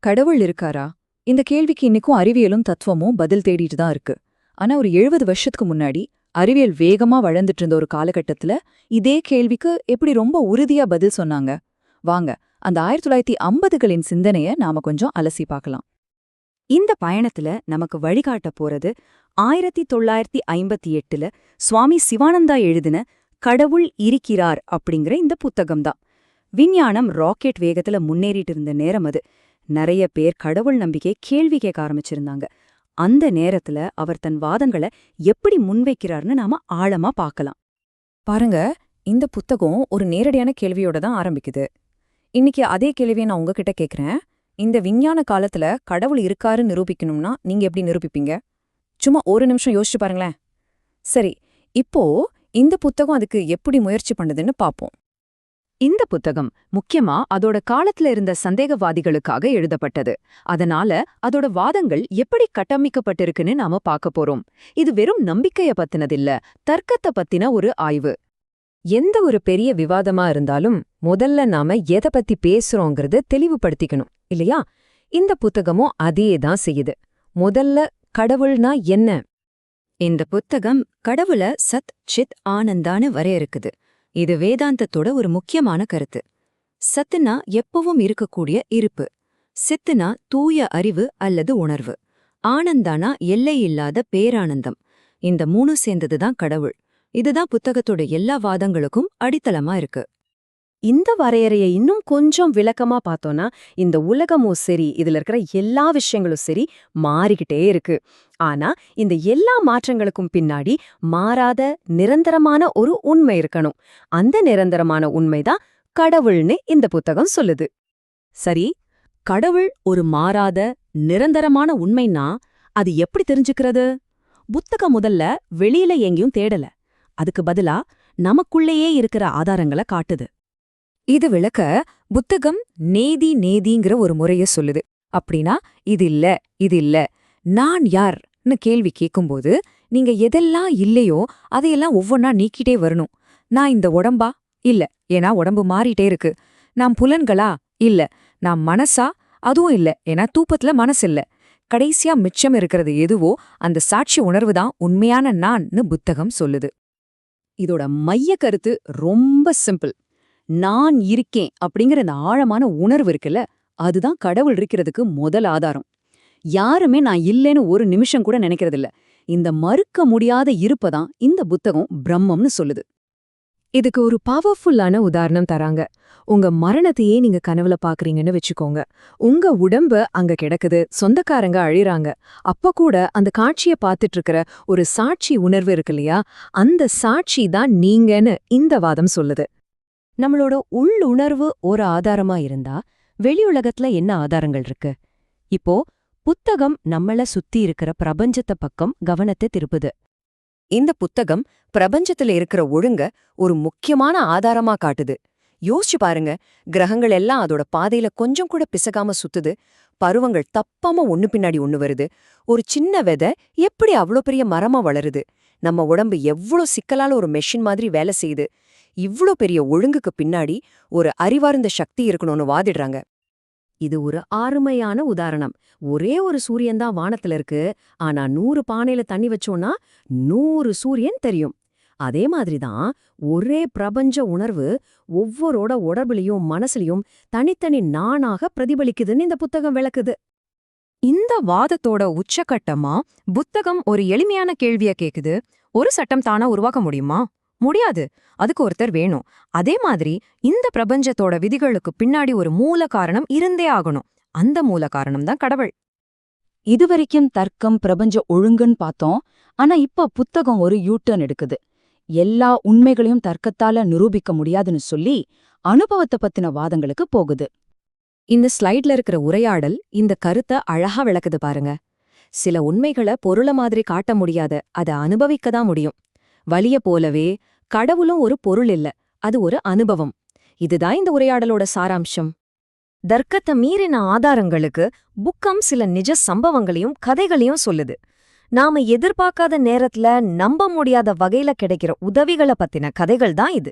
கடவுள் இருக்காரா? இந்த கேள்விக்கு இன்னைக்கும் அறிவியலும் தத்துவமும் பதில் தேடிட்டு தான் இருக்கு. ஆனா ஒரு 70 வருஷத்துக்கு முன்னாடி அறிவியல் வேகமா வளர்ந்துட்டு இருந்த ஒரு காலகட்டத்துல இதே கேள்விக்கு எப்படி ரொம்ப உறுதியா பதில் சொன்னாங்க? வாங்க, அந்த 1950களின் சிந்தனைய நாம கொஞ்சம் அலசி பார்க்கலாம். இந்த பயணத்துல நமக்கு வழிகாட்ட போறது 1958ல சுவாமி சிவானந்தா எழுதின கடவுள் இருக்கிறார் அப்படிங்கிற இந்த புத்தகம்தான். விஞ்ஞானம் ராக்கெட் வேகத்துல முன்னேறிட்டு இருந்த நேரம் அது. நிறைய பேர் கடவுள் நம்பிக்கை கேள்வி கேட்க ஆரம்பிச்சிருந்தாங்க. அந்த நேரத்துல அவர் தன் வாதங்களை எப்படி முன்வைக்கிறார்னு நாம ஆழமா பார்க்கலாம். பாருங்க, இந்த புத்தகம் ஒரு நேரடியான கேள்வியோட தான் ஆரம்பிக்குது. இன்னைக்கு அதே கேள்வியை நான் உங்ககிட்ட கேக்குறேன். இந்த விஞ்ஞான காலத்துல கடவுள் இருக்காருன்னு நிரூபிக்கணும்னா நீங்க எப்படி நிரூபிப்பீங்க? சும்மா ஒரு நிமிஷம் யோசிச்சு பாருங்களேன். சரி, இப்போ இந்த புத்தகம் அதுக்கு எப்படி முயற்சி பண்ணுதுன்னு பாப்போம். இந்த புத்தகம் முக்கியமா அதோட காலத்துல இருந்த சந்தேகவாதிகளுக்காக எழுதப்பட்டது. அதனால அதோட வாதங்கள் எப்படி கட்டமைக்கப்பட்டிருக்குன்னு நாம பார்க்க போறோம். இது வெறும் நம்பிக்கைய பத்தினதில்ல, தர்க்கத்தை பத்தின ஒரு ஆய்வு. எந்த ஒரு பெரிய விவாதமா இருந்தாலும் முதல்ல நாம எதை பத்தி பேசுறோங்கிறத தெளிவுபடுத்திக்கணும், இல்லையா? இந்த புத்தகமும் அதே தான் செய்யுது. முதல்ல கடவுள்னா என்ன? இந்த புத்தகம் கடவுள சத் சித் ஆனந்தான்னு வரையறுக்குது. இது வேதாந்தத்தோட ஒரு முக்கியமான கருத்து. சத்துனா எப்பவும் இருக்கக்கூடிய இருப்பு, சித்துனா தூய அறிவு அல்லது உணர்வு, ஆனந்தானா எல்லையில்லாத பேரானந்தம். இந்த மூணு சேர்ந்ததுதான் கடவுள். இதுதான் புத்தகத்தோட எல்லா வாதங்களுக்கும் அடித்தளமா இருக்கு. இந்த வரையறையை இன்னும் கொஞ்சம் விளக்கமா பார்த்தோம்னா, இந்த உலகமும் சரி, இதுல இருக்கிற எல்லா விஷயங்களும் சரி மாறிக்கிட்டே இருக்கு. ஆனா இந்த எல்லா மாற்றங்களுக்கும் பின்னாடி மாறாத நிரந்தரமான ஒரு உண்மை இருக்கணும். அந்த நிரந்தரமான உண்மைதான் கடவுள்னு இந்த புத்தகம் சொல்லுது. சரி, கடவுள் ஒரு மாறாத நிரந்தரமான உண்மைன்னா அது எப்படி தெரிஞ்சுக்கிறது? புத்தகம் முதல்ல வெளியில எங்கேயும் தேடல. அதுக்கு பதிலா நமக்குள்ளேயே இருக்கிற ஆதாரங்களை காட்டுது. இது விளக்க புத்தகம் நேதிங்கிற ஒரு முறைய சொல்லுது. அப்படின்னா இது இல்ல, நான் யார்னு கேள்வி கேட்கும்போது நீங்க எதெல்லாம் இல்லையோ அதையெல்லாம் ஒவ்வொன்னா நீக்கிட்டே வரணும். நான் இந்த உடம்பா? இல்ல, ஏன்னா உடம்பு மாறிட்டே இருக்கு. நான் புலன்களா? இல்ல. நான் மனசா? அதுவும் இல்ல, ஏன்னா தூப்பத்துல மனசில்ல. கடைசியா மிச்சம் இருக்கிறது எதுவோ அந்த சாட்சி உணர்வுதான் உண்மையான நான்னு புத்தகம் சொல்லுது. இதோட மைய கருத்து ரொம்ப சிம்பிள். நான் இருக்கேன் அப்படிங்கிற அந்த ஆழமான உணர்வு இருக்குல்ல, அதுதான் கடவுள் இருக்கிறதுக்கு முதல் ஆதாரம். யாருமே நான் இல்லைன்னு ஒரு நிமிஷம் கூட நினைக்கிறதில்ல. இந்த மறுக்க முடியாத இருப்பதான் இந்த புத்தகம் பிரம்மம்னு சொல்லுது. இதுக்கு ஒரு பவர்ஃபுல்லான உதாரணம் தராங்க. உங்க மரணத்தையே நீங்க கனவுல பாக்குறீங்கன்னு வச்சுக்கோங்க. உங்க உடம்பு அங்க கிடக்குது, சொந்தக்காரங்க அழிறாங்க. அப்ப கூட அந்த காட்சிய பாத்துட்டு இருக்கிற ஒரு சாட்சி உணர்வு இருக்கு இல்லையா, அந்த சாட்சி தான் நீங்கன்னு இந்த வாதம் சொல்லுது. நம்மளோட உள்ளுணர்வு ஒரு ஆதாரமா இருந்தா வெளி உலகத்துல என்ன ஆதாரங்கள் இருக்கு? இப்போ புத்தகம் நம்மள சுத்தி இருக்கிற பிரபஞ்சத்தை பக்கம் கவனத்தை திருப்புது. இந்த புத்தகம் பிரபஞ்சத்துல இருக்கிற ஒழுங்க ஒரு முக்கியமான ஆதாரமா காட்டுது. யோசிச்சு பாருங்க, கிரகங்கள் எல்லாம் அதோட பாதையில கொஞ்சம் கூட பிசகாம சுத்துது. பருவங்கள் தப்பாம ஒண்ணு பின்னாடி ஒண்ணு வருது. ஒரு சின்ன விதை எப்படி அவ்வளோ பெரிய மரமா வளருது? நம்ம உடம்பு எவ்வளோ சிக்கலால ஒரு மெஷின் மாதிரி வேலை செய்யுது. இவ்ளோ பெரிய ஒழுங்குக்கு பின்னாடி ஒரு அறிவார்ந்த சக்தி இருக்கணும்னு வாதிடுறாங்க. இது ஒரு அருமையான உதாரணம். ஒரே ஒரு சூரியன் தான் வானத்துல இருக்கு. ஆனா 100 பானையில தண்ணி வச்சோம்னா 100 சூரியன் தெரியும். அதே மாதிரிதான் ஒரே பிரபஞ்ச உணர்வு ஒவ்வொருட உடம்புலையும் மனசுலயும் தனித்தனி நானாக பிரதிபலிக்குதுன்னு இந்த புத்தகம் விளக்குது. இந்த வாதத்தோட உச்சகட்டமா புத்தகம் ஒரு எளிமையான கேள்விய கேக்குது. ஒரு சட்டம் தானா உருவாக்க முடியுமா? முடியாது. அதுக்கு ஒருத்தர் வேணும். அதே மாதிரி இந்த பிரபஞ்சத்தோட விதிகளுக்கு பின்னாடி ஒரு மூல காரணம் இருந்தே ஆகணும். அந்த மூல காரணம் தான் கடவுள். இதுவரைக்கும் தர்க்கம் பிரபஞ்ச ஒழுங்குன்னு பார்த்தோம். ஆனா இப்ப புத்தகம் ஒரு யூட்டர்ன் எடுக்குது. எல்லா உண்மைகளையும் தர்க்கத்தால நிரூபிக்க முடியாதுன்னு சொல்லி அனுபவத்தை பத்தின வாதங்களுக்கு போகுது. இந்த ஸ்லைட்ல இருக்கிற உரையாடல் இந்த கருத்தை அழகா விளக்குது பாருங்க. சில உண்மைகளை பொருள மாதிரி காட்ட முடியாத, அதை அனுபவிக்கதான் முடியும். வலிய போலவே கடவுளும் ஒரு பொருள் இல்ல, அது ஒரு அனுபவம். இதுதான் இந்த உரையாடலோட சாராம்சம். தர்க்கத்தை மீறின ஆதாரங்களுக்கு புக்கம் சில நிஜ சம்பவங்களையும் கதைகளையும் சொல்லுது. நாம எதிர்பார்க்காத நேரத்துல நம்ப முடியாத வகையில கிடைக்கிற உதவிகளை பத்தின கதைகள் தான் இது.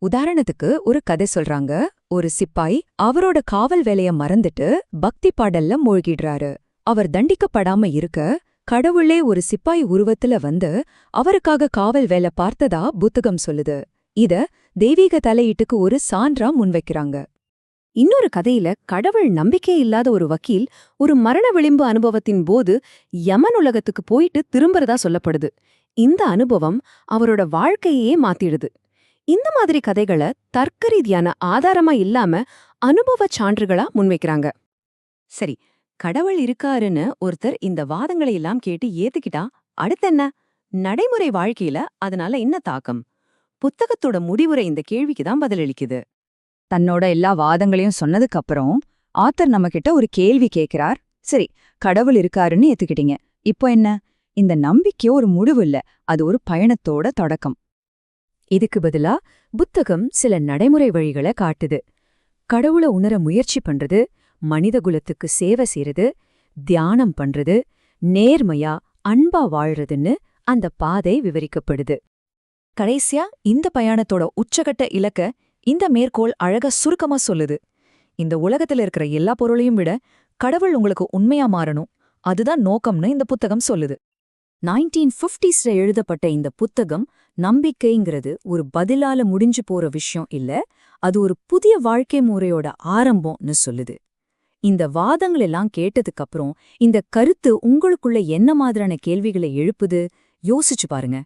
உதாரணத்துக்கு ஒரு கதை சொல்றாங்க. ஒரு சிப்பாய் அவரோட காவல் வேலைய மறந்துட்டு பக்தி பாடல்ல மூழ்கிடுறாரு. அவர் தண்டிக்கப்படாம இருக்க கடவுளே ஒரு சிப்பாய் உருவத்துல வந்து அவருக்காக காவல் வேலை பார்த்ததா புத்தகம் சொல்லுது. இத தெய்வீக தலையீட்டுக்கு ஒரு சான்றா முன்வைக்கிறாங்க. இன்னொரு கதையில கடவுள் நம்பிக்கை இல்லாத ஒரு வக்கீல் ஒரு மரண விளிம்பு அனுபவத்தின் போது யமன் உலகத்துக்கு போயிட்டு திரும்புறதா சொல்லப்படுது. இந்த அனுபவம் அவரோட வாழ்க்கையே மாத்திடுது. இந்த மாதிரி கதைகளை தர்க்க ரீதியான ஆதாரமா இல்லாம அனுபவச் சான்றுகளா முன்வைக்கிறாங்க. சரி, கடவுள் இருக்காருன்னு ஒருத்தர் இந்த வாதங்களை எல்லாம் கேட்டு ஏத்துக்கிட்டா அடுத்தென்ன? நடைமுறை வாழ்க்கையில அதனால என்ன தாக்கம்? புத்தகத்தோட முடிவுரை இந்த கேள்விக்கு தான் பதிலளிக்குது. தன்னோட எல்லா வாதங்களையும் சொன்னதுக்கு அப்புறம் ஆத்தர் நம்மகிட்ட ஒரு கேள்வி கேட்கிறார். சரி, கடவுள் இருக்காருன்னு ஏத்துக்கிட்டீங்க. இப்போ என்ன? இந்த நம்பிக்கை ஒரு முடிவு இல்ல, அது ஒரு பயணத்தோட தொடக்கம். இதுக்கு பதிலா புத்தகம் சில நடைமுறை வழிகளை காட்டுது. கடவுளை உணர முயற்சி பண்றது, மனிதகுலத்துக்கு சேவை செய்யறது, தியானம் பண்றது, நேர்மையா அன்பா வாழ்றதுன்னு அந்த பாதை விவரிக்கப்படுது. கடைசியா இந்த பயணத்தோட உச்சகட்ட இலக்க இந்த மேற்கோள் அழகா சுருக்கமா சொல்லுது. இந்த உலகத்துல இருக்கிற எல்லா பொருளையும் விட கடவுள் உங்களுக்கு உண்மையா மாறணும், அதுதான் நோக்கம்னு இந்த புத்தகம் சொல்லுது. 1950ஸ்ல எழுதப்பட்ட இந்த புத்தகம் நம்பிக்கைங்கிறது ஒரு பதிலால முடிஞ்சு போற விஷயம் இல்ல, அது ஒரு புதிய வாழ்க்கை முறையோட ஆரம்பம்னு சொல்லுது. இந்த வாதங்கள் எல்லாம் கேட்டதுக்கு அப்புறம் இந்த கருத்து உங்களுக்குள்ள என்ன மாதிரியான கேள்விகளை எழுப்புது யோசிச்சு பாருங்க.